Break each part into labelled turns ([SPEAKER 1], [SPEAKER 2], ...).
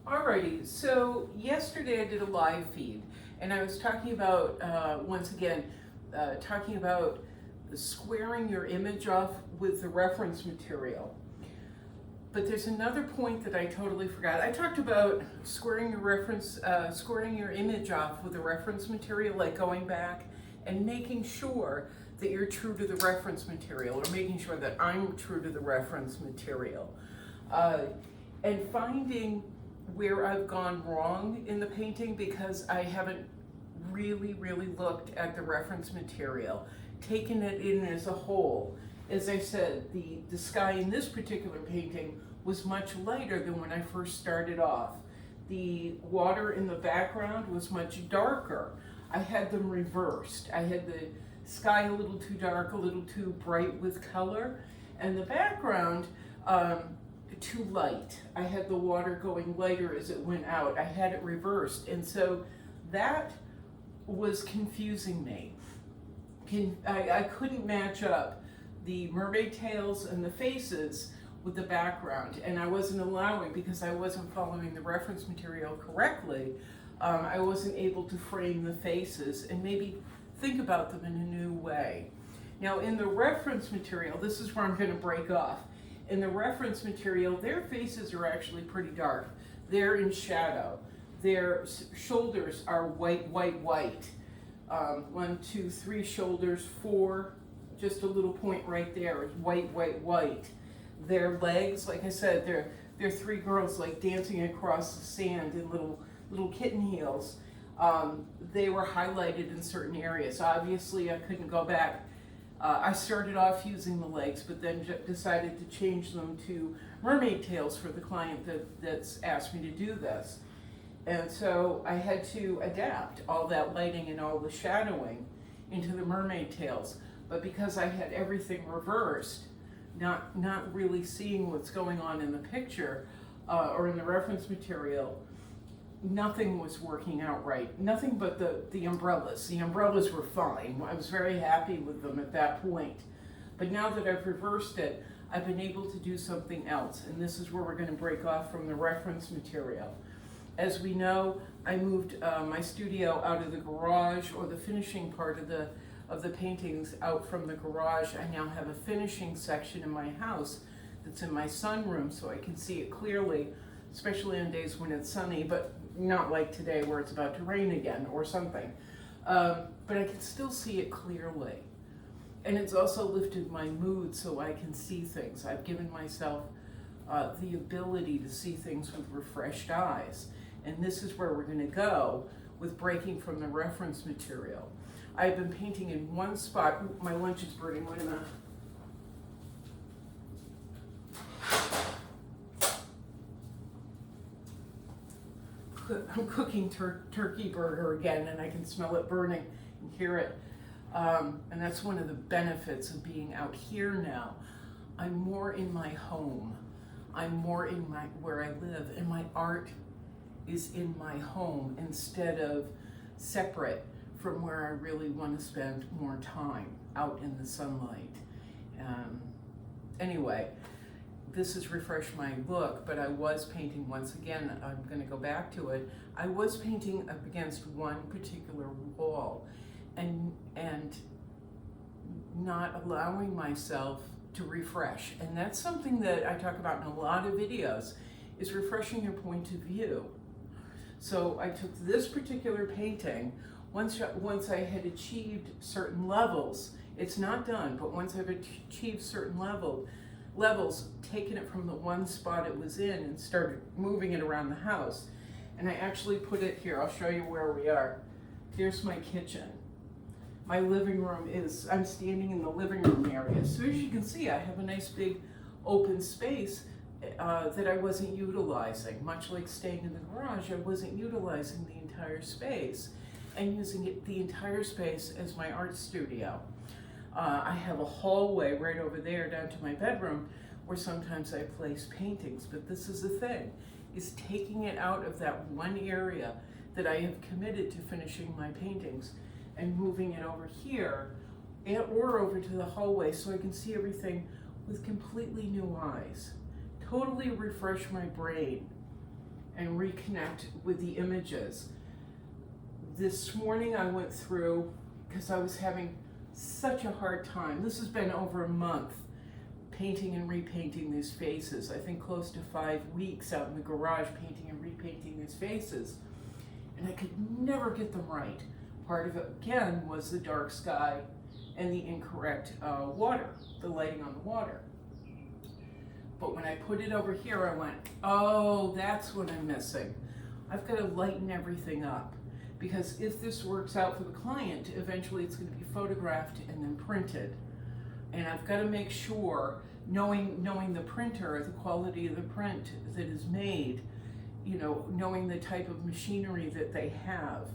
[SPEAKER 1] Alrighty, so yesterday I did a live feed and I was talking about, once again, talking about squaring your image off with the reference material. But there's another point that I totally forgot. I talked about squaring your image off with the reference material, like going back and making sure that you're true to the reference material, or making sure that I'm true to the reference material. And finding where I've gone wrong in the painting because I haven't really looked at the reference material, taken it in as a whole. As I said, the sky in this particular painting was much lighter than when I first started off. The water in the background was much darker. I had them reversed. I had the sky a little too dark, a little too bright with color, and the background too light. I had the water going lighter as it went out. I had it reversed, and so that was confusing me. I couldn't match up the mermaid tails and the faces with the background, and I wasn't allowing, because I wasn't following the reference material correctly, I wasn't able to frame the faces and maybe think about them in a new way. Now in the reference material, this is where I'm going to break off. In the reference material, their faces are actually pretty dark. They're in shadow. Their shoulders are white. 1, 2, 3 shoulders, 4, just a little point right there is white. Their legs, like I said, they're 3 girls like dancing across the sand in little kitten heels. They were highlighted in certain areas. Obviously, I couldn't go back. I started off using the legs, but then decided to change them to mermaid tails for the client that's asked me to do this. And so I had to adapt all that lighting and all the shadowing into the mermaid tails. But because I had everything reversed, not really seeing what's going on in the picture or in the reference material, nothing was working out right. Nothing but the umbrellas. The umbrellas were fine. I was very happy with them at that point. But now that I've reversed it, I've been able to do something else. And this is where we're going to break off from the reference material. As we know, I moved my studio out of the garage, or the finishing part of the paintings out from the garage. I now have a finishing section in my house that's in my sunroom, so I can see it clearly, especially on days when it's sunny, but not like today where it's about to rain again or something. But I can still see it clearly. And it's also lifted my mood so I can see things. I've given myself the ability to see things with refreshed eyes. And this is where we're going to go with breaking from the reference material. I've been painting in one spot. Ooh, my lunch is burning. Wait a minute. I'm cooking turkey burger again, and I can smell it burning and hear it. And that's one of the benefits of being out here now. I'm more in my home. I'm more in where I live, and my art is in my home instead of separate from where I really want to spend more time out in the sunlight. Anyway, this has refreshed my look, but I was painting once again. I'm going to go back to it. I was painting up against one particular wall and not allowing myself to refresh. And that's something that I talk about in a lot of videos, is refreshing your point of view. So I took this particular painting, once I had achieved certain levels, it's not done, but once I've achieved certain levels, taken it from the one spot it was in and started moving it around the house. And I actually put it here. I'll show you where we are. Here's my kitchen. My living room I'm standing in the living room area. So as you can see, I have a nice big open space that I wasn't utilizing. Much like staying in the garage, I wasn't utilizing the entire space and using the entire space as my art studio. I have a hallway right over there down to my bedroom where sometimes I place paintings, but this is the thing, is taking it out of that one area that I have committed to finishing my paintings and moving it over here or over to the hallway so I can see everything with completely new eyes. Totally refresh my brain and reconnect with the images. This morning I went through, because I was having such a hard time. This has been over a month, painting and repainting these faces. I think close to 5 weeks out in the garage painting and repainting these faces. And I could never get them right. Part of it, again, was the dark sky and the incorrect water, the lighting on the water. But when I put it over here, I went, oh, that's what I'm missing. I've got to lighten everything up. Because if this works out for the client, eventually it's going to be photographed and then printed. And I've got to make sure, knowing the printer, the quality of the print that is made, knowing the type of machinery that they have,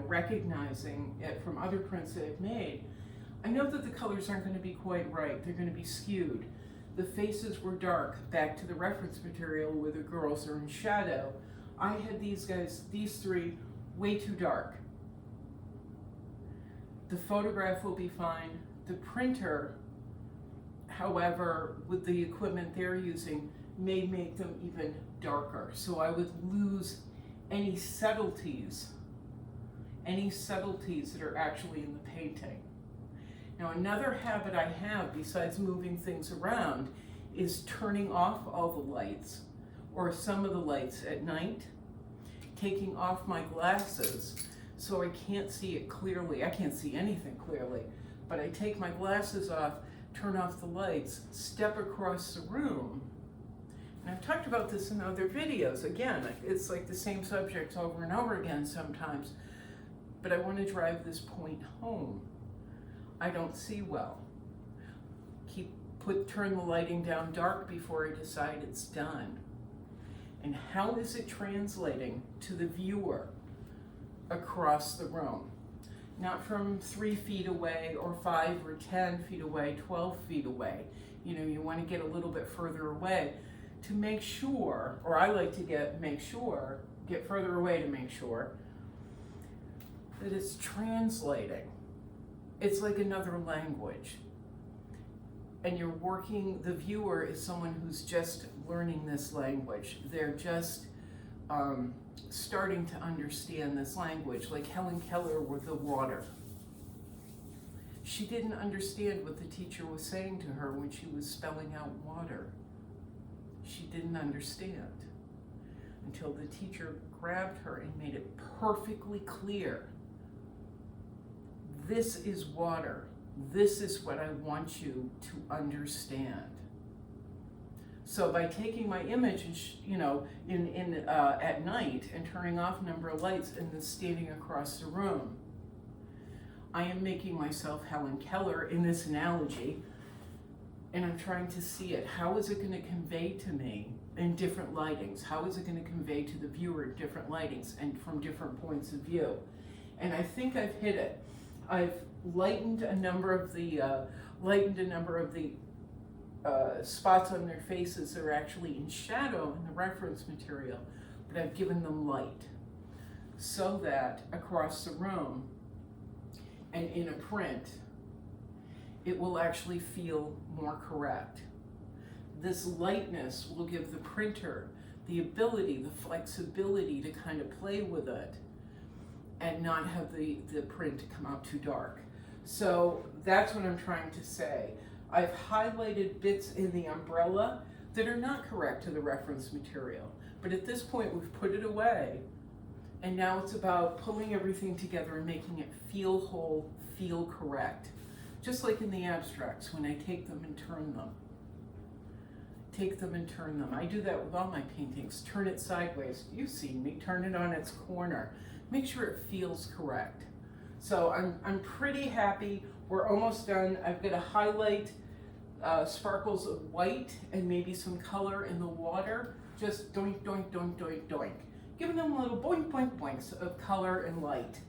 [SPEAKER 1] recognizing it from other prints that I've made, I know that the colors aren't going to be quite right. They're going to be skewed. The faces were dark, back to the reference material where the girls are in shadow. I had these three, way too dark. The photograph will be fine. The printer, however, with the equipment they're using, may make them even darker. So I would lose any subtleties that are actually in the painting. Now, another habit I have, besides moving things around, is turning off all the lights, or some of the lights at night, taking off my glasses so I can't see it clearly. I can't see anything clearly, but I take my glasses off, turn off the lights, step across the room. And I've talked about this in other videos. Again, it's like the same subjects over and over again sometimes, but I want to drive this point home. I don't see well. Turn the lighting down dark before I decide it's done. And how is it translating to the viewer across the room? Not from 3 feet away or 5 or 10 feet away, 12 feet away. You want to get a little bit further away to make sure, or I like to get further away to make sure that it's translating. It's like another language. And the viewer is someone who's just learning this language. They're just starting to understand this language, like Helen Keller with the water. She didn't understand what the teacher was saying to her when she was spelling out water. She didn't understand until the teacher grabbed her and made it perfectly clear. This is water. This is what I want you to understand. So by taking my image, at night and turning off a number of lights and then standing across the room, I am making myself Helen Keller in this analogy, and I'm trying to see it. How is it going to convey to me in different lightings? How is it going to convey to the viewer different lightings and from different points of view? And I think I've hit it. I've lightened a number of the spots on their faces that are actually in shadow in the reference material, but I've given them light so that across the room and in a print, it will actually feel more correct. This lightness will give the printer the ability, the flexibility to kind of play with it and not have the print come out too dark. So that's what I'm trying to say. I've highlighted bits in the umbrella that are not correct to the reference material, but at this point we've put it away, and now it's about pulling everything together and making it feel whole, feel correct. Just like in the abstracts, when I take them and turn them. I do that with all my paintings. Turn it sideways. You've seen me. Turn it on its corner. Make sure it feels correct. So I'm pretty happy. We're almost done. I've got to highlight sparkles of white and maybe some color in the water. Just doink, doink, doink, doink, doink. Giving them little boink, boink, boinks of color and light.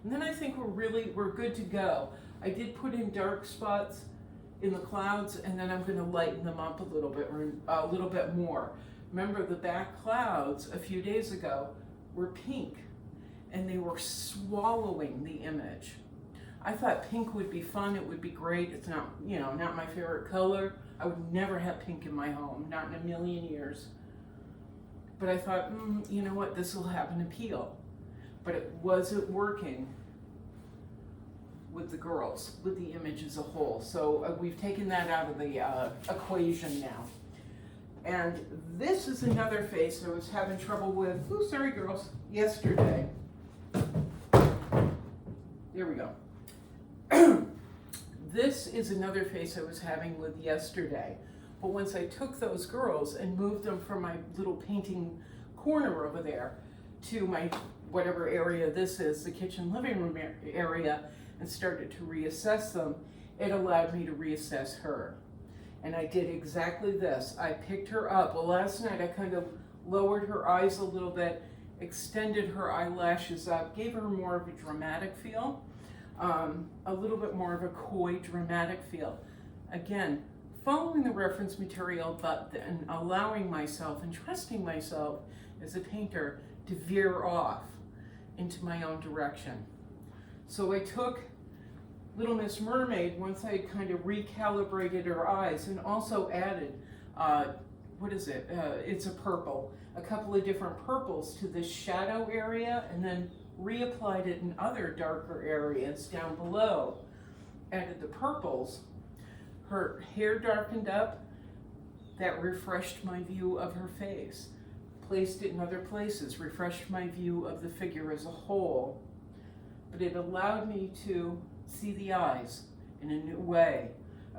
[SPEAKER 1] And then I think we're good to go. I did put in dark spots in the clouds, and then I'm going to lighten them up a little bit more. Remember, the back clouds a few days ago were pink, and they were swallowing the image. I thought pink would be fun, it would be great. It's not, not my favorite color. I would never have pink in my home, not in a million years. but I thought, you know what, this will have an appeal. But it wasn't working with the girls, with the image as a whole. So we've taken that out of the equation now. And this is another face I was having trouble with, sorry girls, yesterday. There we go. This is another face I was having with yesterday. But once I took those girls and moved them from my little painting corner over there to my whatever area this is, the kitchen living room area, and started to reassess them, it allowed me to reassess her. And I did exactly this. I picked her up. Well, last night I kind of lowered her eyes a little bit, extended her eyelashes up, gave her more of a dramatic feel, a little bit more of a coy, dramatic feel. Again, following the reference material, but then allowing myself and trusting myself as a painter to veer off into my own direction. So I took Little Miss Mermaid, once I kind of recalibrated her eyes, and also added, it's a purple, a couple of different purples to this shadow area, and then reapplied it in other darker areas down below. Added the purples. Her hair darkened up. That refreshed my view of her face. Placed it in other places, refreshed my view of the figure as a whole. But it allowed me to see the eyes in a new way.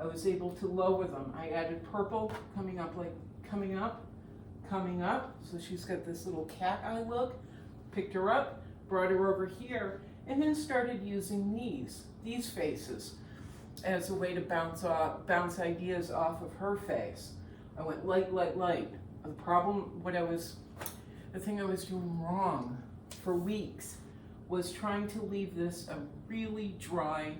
[SPEAKER 1] I was able to lower them. I added purple coming up, so she's got this little cat eye look. Picked her up, brought her over here, and then started using these faces as a way to bounce ideas off of her face. I went light, light, light. The thing I was doing wrong for weeks was trying to leave this a really dry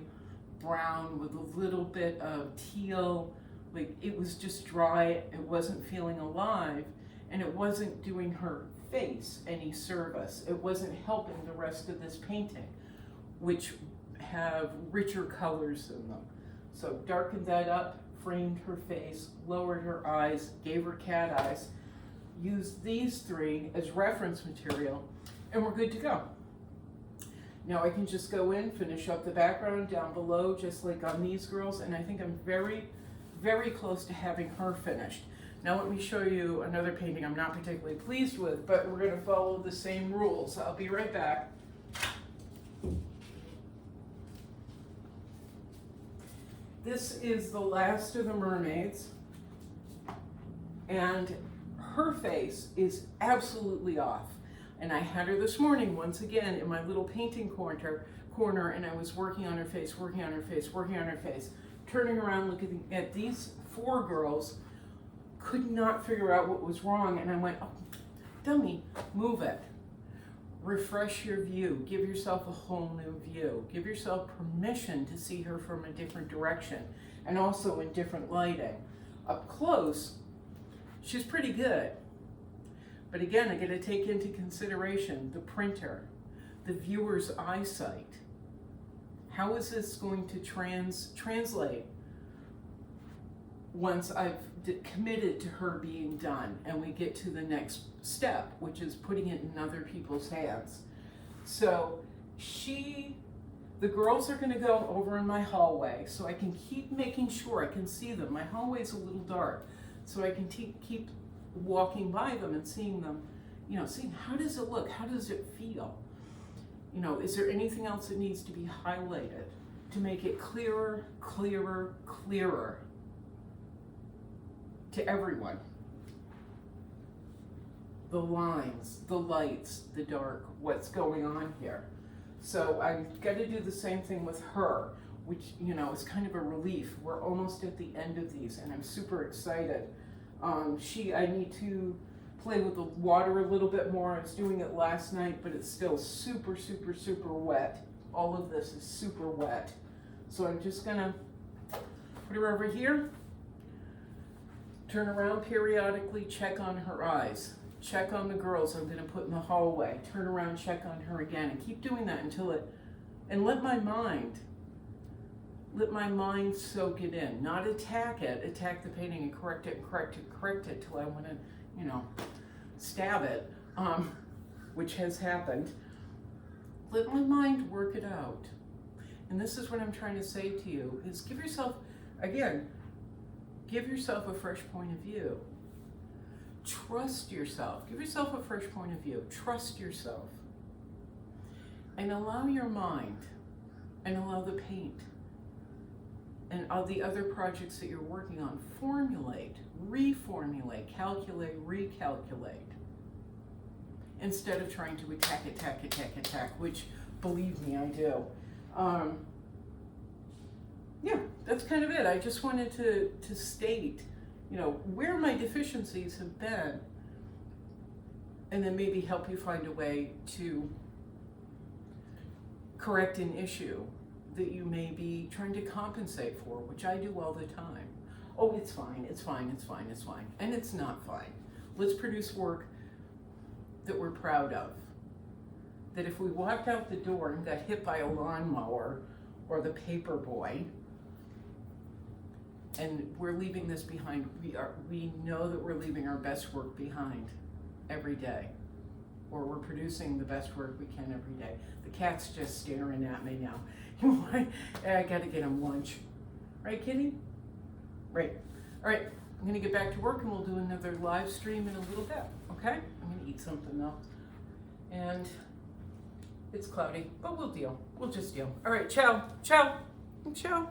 [SPEAKER 1] brown with a little bit of teal. Like, it was just dry, it wasn't feeling alive, and it wasn't doing her face any service. It wasn't helping the rest of this painting, which have richer colors in them. So darkened that up, framed her face, lowered her eyes, gave her cat eyes, used these three as reference material, and we're good to go. Now I can just go in, finish up the background down below, just like on these girls, and I think I'm very, very close to having her finished. Now let me show you another painting I'm not particularly pleased with, but we're going to follow the same rules. I'll be right back. This is the last of the mermaids, and her face is absolutely off. And I had her this morning once again in my little painting corner, and I was working on her face, turning around looking at these four girls, could not figure out what was wrong, and I went, oh, dummy, move it. Refresh your view, give yourself a whole new view, give yourself permission to see her from a different direction, and also in different lighting. Up close, she's pretty good. But again, I got to take into consideration the printer, the viewer's eyesight. How is this going to translate once I've committed to her being done and we get to the next step, which is putting it in other people's hands? So the girls are going to go over in my hallway, so I can keep making sure I can see them. My hallway's a little dark, so I can keep walking by them and seeing them, seeing how does it look, how does it feel? Is there anything else that needs to be highlighted to make it clearer, clearer, clearer to everyone? The lines, the lights, the dark, what's going on here. So I've got to do the same thing with her, which, is kind of a relief. We're almost at the end of these, and I'm super excited. I need to play with the water a little bit more. I was doing it last night, but it's still super, super, super wet. All of this is super wet. So I'm just gonna put her over here, turn around periodically, check on her eyes, check on the girls I'm gonna put in the hallway, turn around, check on her again, and keep doing that until and let my mind soak it in, not attack the painting and correct it till I want to, stab it, which has happened. Let my mind work it out. And this is what I'm trying to say to you, is give yourself, again, give yourself a fresh point of view. Trust yourself. Give yourself a fresh point of view. Trust yourself. And allow your mind, and allow the paint, and all the other projects that you're working on, formulate, reformulate, calculate, recalculate, instead of trying to attack, which, believe me, I do. Yeah, that's kind of it. I just wanted to state, you know, where my deficiencies have been, and then maybe help you find a way to correct an issue that you may be trying to compensate for, which I do all the time. Oh, it's fine, it's fine, it's fine, it's fine. And it's not fine. Let's produce work that we're proud of. That if we walked out the door and got hit by a lawnmower or the paper boy, and we're leaving this behind, we know that we're leaving our best work behind every day. Or we're producing the best work we can every day. The cat's just staring at me now. I gotta get him lunch. Right, kitty? Right. All right, I'm gonna get back to work and we'll do another live stream in a little bit, okay? I'm gonna eat something though. And it's cloudy, but we'll deal. We'll just deal. All right, ciao, ciao, ciao.